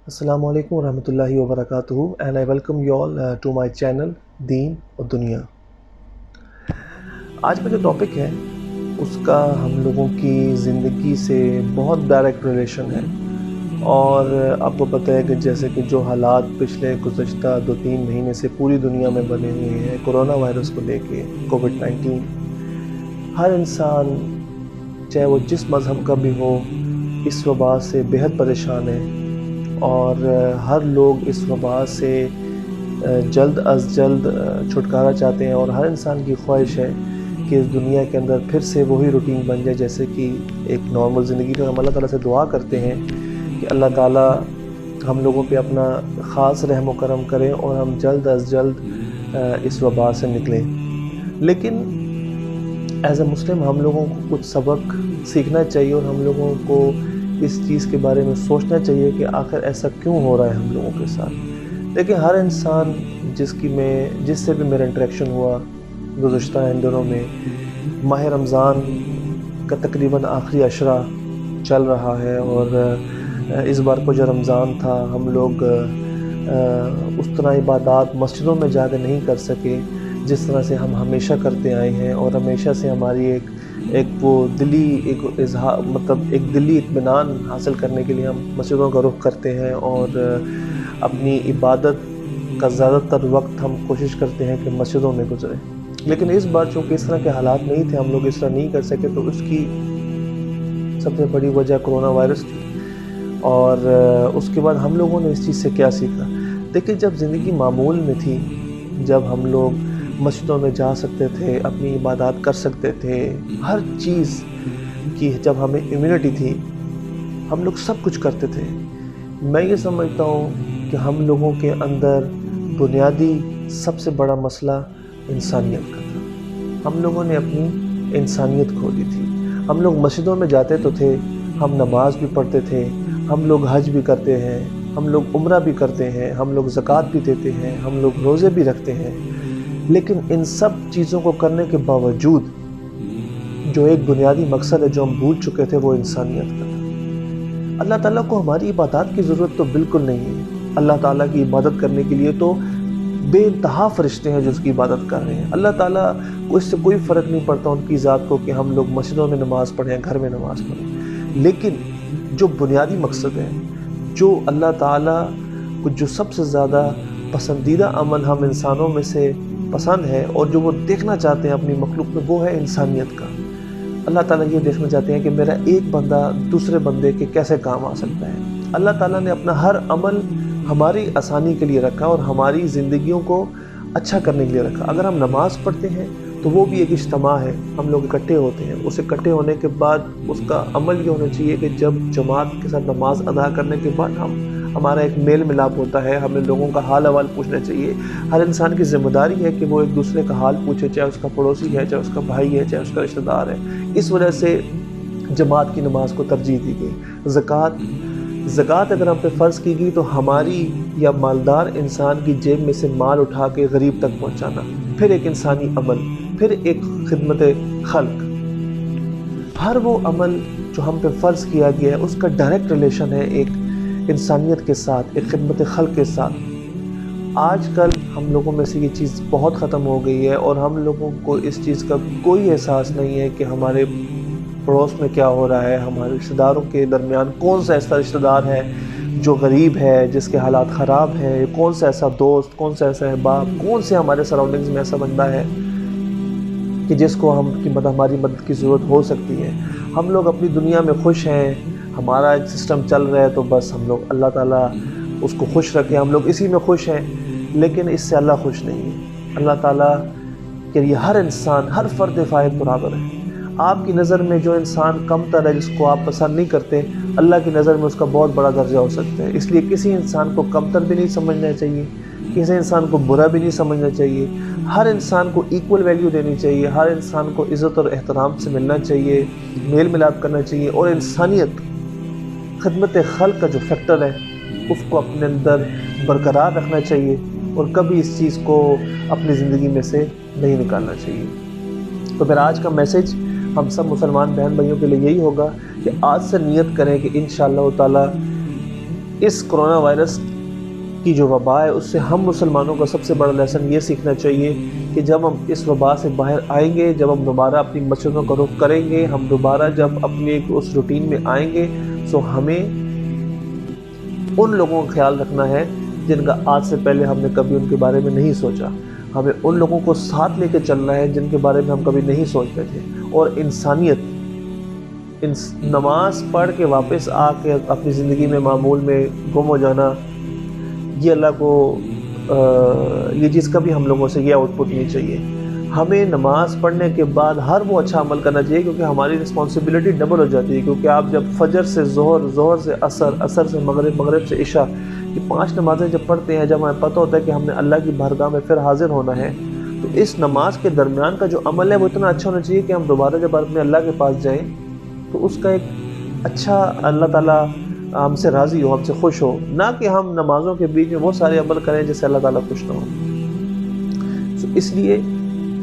السلام علیکم ورحمۃ اللہ وبرکاتہ and I welcome you all to my channel دین اور دنیا۔ آج کا جو ٹاپک ہے اس کا ہم لوگوں کی زندگی سے بہت ڈائریکٹ ریلیشن ہے، اور آپ کو پتہ ہے کہ جیسے کہ جو حالات پچھلے گزشتہ 2-3 مہینے سے پوری دنیا میں بنے ہوئے ہیں کرونا وائرس کو لے کے، کووڈ-19، ہر انسان چاہے وہ جس مذہب کا بھی ہو اس وبا سے بہت پریشان ہے، اور ہر لوگ اس وبا سے جلد از جلد چھٹکارا چاہتے ہیں، اور ہر انسان کی خواہش ہے کہ اس دنیا کے اندر پھر سے وہی روٹین بن جائے جیسے کہ ایک نارمل زندگی کا۔ ہم اللہ تعالیٰ سے دعا کرتے ہیں کہ اللہ تعالیٰ ہم لوگوں پہ اپنا خاص رحم و کرم کریں اور ہم جلد از جلد اس وبا سے نکلیں۔ لیکن ایز اے مسلم ہم لوگوں کو کچھ سبق سیکھنا چاہیے، اور ہم لوگوں کو اس چیز کے بارے میں سوچنا چاہیے کہ آخر ایسا کیوں ہو رہا ہے ہم لوگوں کے ساتھ۔ دیکھیں، ہر انسان جس سے بھی میرا انٹریکشن ہوا گزشتہ ان دنوں میں، ماہ رمضان کا تقریباً آخری عشرہ چل رہا ہے، اور اس بار کو جو رمضان تھا ہم لوگ اس طرح عبادات مسجدوں میں جا کے نہیں کر سکے جس طرح سے ہم ہمیشہ کرتے آئے ہیں، اور ہمیشہ سے ہماری ایک وہ ایک دلی اطمینان حاصل کرنے کے لیے ہم مسجدوں کا رخ کرتے ہیں، اور اپنی عبادت کا زیادہ تر وقت ہم کوشش کرتے ہیں کہ مسجدوں میں گزرے۔ لیکن اس بار چونکہ اس طرح کے حالات نہیں تھے، ہم لوگ اس طرح نہیں کر سکے، تو اس کی سب سے بڑی وجہ کرونا وائرس تھی۔ اور اس کے بعد ہم لوگوں نے اس چیز سے کیا سیکھا؟ دیکھیں، جب زندگی معمول میں تھی، جب ہم لوگ مسجدوں میں جا سکتے تھے، اپنی عبادات کر سکتے تھے، ہر چیز کی جب ہمیں امیونٹی تھی، ہم لوگ سب کچھ کرتے تھے، میں یہ سمجھتا ہوں کہ ہم لوگوں کے اندر بنیادی سب سے بڑا مسئلہ انسانیت کا تھا۔ ہم لوگوں نے اپنی انسانیت کھو دی تھی۔ ہم لوگ مسجدوں میں جاتے تو تھے، ہم نماز بھی پڑھتے تھے، ہم لوگ حج بھی کرتے ہیں، ہم لوگ عمرہ بھی کرتے ہیں، ہم لوگ زکوٰۃ بھی دیتے ہیں، ہم لوگ روزے بھی رکھتے ہیں، لیکن ان سب چیزوں کو کرنے کے باوجود جو ایک بنیادی مقصد ہے جو ہم بھول چکے تھے، وہ انسانیت کا تھا۔ اللہ تعالیٰ کو ہماری عبادات کی ضرورت تو بالکل نہیں ہے۔ اللہ تعالیٰ کی عبادت کرنے کے لیے تو بے انتہا فرشتے ہیں جو اس کی عبادت کر رہے ہیں۔ اللہ تعالیٰ کو اس سے کوئی فرق نہیں پڑتا ان کی ذات کو کہ ہم لوگ مسجدوں میں نماز پڑھیں، گھر میں نماز پڑھیں، لیکن جو بنیادی مقصد ہے، جو اللہ تعالیٰ کو جو سب سے زیادہ پسندیدہ عمل ہم انسانوں میں سے پسند ہے، اور جو وہ دیکھنا چاہتے ہیں اپنی مخلوق میں، وہ ہے انسانیت کا۔ اللہ تعالیٰ یہ دیکھنا چاہتے ہیں کہ میرا ایک بندہ دوسرے بندے کے کیسے کام آ سکتا ہے۔ اللہ تعالیٰ نے اپنا ہر عمل ہماری آسانی کے لیے رکھا اور ہماری زندگیوں کو اچھا کرنے کے لیے رکھا۔ اگر ہم نماز پڑھتے ہیں تو وہ بھی ایک اجتماع ہے، ہم لوگ اکٹھے ہوتے ہیں، اس اکٹھے ہونے کے بعد اس کا عمل یہ ہونا چاہیے کہ جب جماعت کے ساتھ نماز ادا کرنے کے بعد ہمارا ایک میل ملاپ ہوتا ہے، ہمیں لوگوں کا حال احوال پوچھنا چاہیے۔ ہر انسان کی ذمہ داری ہے کہ وہ ایک دوسرے کا حال پوچھے، چاہے اس کا پڑوسی ہے، چاہے اس کا بھائی ہے، چاہے اس کا رشتہ دار ہے۔ اس وجہ سے جماعت کی نماز کو ترجیح دی گئی۔ زکوٰۃ اگر ہم پہ فرض کی گئی تو ہماری یا مالدار انسان کی جیب میں سے مال اٹھا کے غریب تک پہنچانا، پھر ایک انسانی عمل، پھر ایک خدمت خلق۔ ہر وہ عمل جو ہم پہ فرض کیا گیا ہے اس کا ڈائریکٹ ریلیشن ہے ایک انسانیت کے ساتھ، ایک خدمت خلق کے ساتھ۔ آج کل ہم لوگوں میں سے یہ چیز بہت ختم ہو گئی ہے، اور ہم لوگوں کو اس چیز کا کوئی احساس نہیں ہے کہ ہمارے پڑوس میں کیا ہو رہا ہے، ہمارے رشتہ داروں کے درمیان کون سا ایسا رشتہ دار ہے جو غریب ہے، جس کے حالات خراب ہیں، کون سا ایسا دوست، کون سا ایسا احباب، کون سے ہمارے سراؤنڈنگز میں ایسا بندہ ہے کہ جس کو ہماری مدد کی ضرورت ہو سکتی ہے۔ ہم لوگ اپنی دنیا میں خوش ہیں، ہمارا ایک سسٹم چل رہا ہے، تو بس ہم لوگ اللہ تعالیٰ اس کو خوش رکھے، ہم لوگ اسی میں خوش ہیں، لیکن اس سے اللہ خوش نہیں ہے۔ اللہ تعالیٰ کے لیے ہر انسان، ہر فرد فاحد برابر ہے۔ آپ کی نظر میں جو انسان کم تر ہے، جس کو آپ پسند نہیں کرتے، اللہ کی نظر میں اس کا بہت بڑا درجہ ہو سکتا ہے۔ اس لیے کسی انسان کو کم تر بھی نہیں سمجھنا چاہیے، کسی انسان کو برا بھی نہیں سمجھنا چاہیے، ہر انسان کو ایکول ویلیو دینی چاہیے، ہر انسان کو عزت اور احترام سے ملنا چاہیے، میل ملاپ کرنا چاہیے، اور انسانیت، خدمت خلق کا جو فیکٹر ہے اس کو اپنے اندر برقرار رکھنا چاہیے، اور کبھی اس چیز کو اپنی زندگی میں سے نہیں نکالنا چاہیے۔ تو پھر آج کا میسج ہم سب مسلمان بہن بھائیوں کے لیے یہی ہوگا کہ آج سے نیت کریں کہ انشاءاللہ تعالی اس کرونا وائرس کی جو وبا ہے اس سے ہم مسلمانوں کا سب سے بڑا لیسن یہ سیکھنا چاہیے کہ جب ہم اس وبا سے باہر آئیں گے، جب ہم دوبارہ اپنی مسجدوں کا رخ کریں گے، ہم دوبارہ جب اپنے اس روٹین میں آئیں گے، تو ہمیں ان لوگوں کا خیال رکھنا ہے جن کا آج سے پہلے ہم نے کبھی ان کے بارے میں نہیں سوچا. ہمیں ان لوگوں کو ساتھ لے کے چلنا ہے جن کے بارے میں ہم کبھی نہیں سوچتے تھے. اور انسانیت، نماز پڑھ کے واپس آ کے اپنی زندگی میں معمول میں گم ہو جانا، یہ اللہ کو یہ چیز کبھی ہم لوگوں سے یہ آؤٹ پٹ نہیں چاہیے. ہمیں نماز پڑھنے کے بعد ہر وہ اچھا عمل کرنا چاہیے، کیونکہ ہماری رسپانسبلٹی ڈبل ہو جاتی ہے. کیونکہ آپ جب فجر سے ظہر، ظہر سے عصر، عصر سے مغرب، مغرب سے عشاء، یہ 5 نمازیں جب پڑھتے ہیں، جب ہمیں پتہ ہوتا ہے کہ ہم نے اللہ کی بارگاہ میں پھر حاضر ہونا ہے، تو اس نماز کے درمیان کا جو عمل ہے وہ اتنا اچھا ہونا چاہیے کہ ہم دوبارہ جب اپنے اللہ کے پاس جائیں تو اس کا ایک اچھا، اللہ تعالیٰ ہم سے راضی ہو، ہم سے خوش ہو، نہ کہ ہم نمازوں کے بیچ میں وہ سارے عمل کریں جس سے اللہ تعالیٰ خوش نہ ہو. اس لیے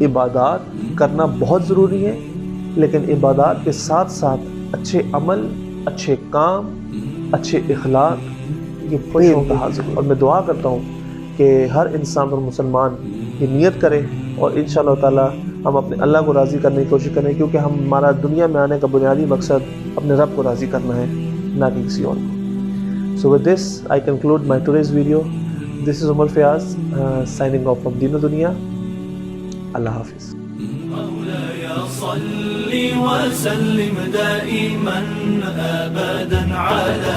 عبادات کرنا بہت ضروری ہے، لیکن عبادات کے ساتھ ساتھ اچھے عمل، اچھے کام، اچھے اخلاق، یہ بڑی انتہاز ہے. اور میں دعا کرتا ہوں کہ ہر انسان اور مسلمان یہ نیت کرے، اور انشاءاللہ تعالیٰ ہم اپنے اللہ کو راضی کرنے کی کوشش کریں، کیونکہ ہمارا دنیا میں آنے کا بنیادی مقصد اپنے رب کو راضی کرنا ہے، نہ کہ کسی اور کو. So with this, I conclude my today's video. This is Umar Fayaz, signing off from Deen Dunya. Allah Hafiz. صل وسلم دائما أبدا على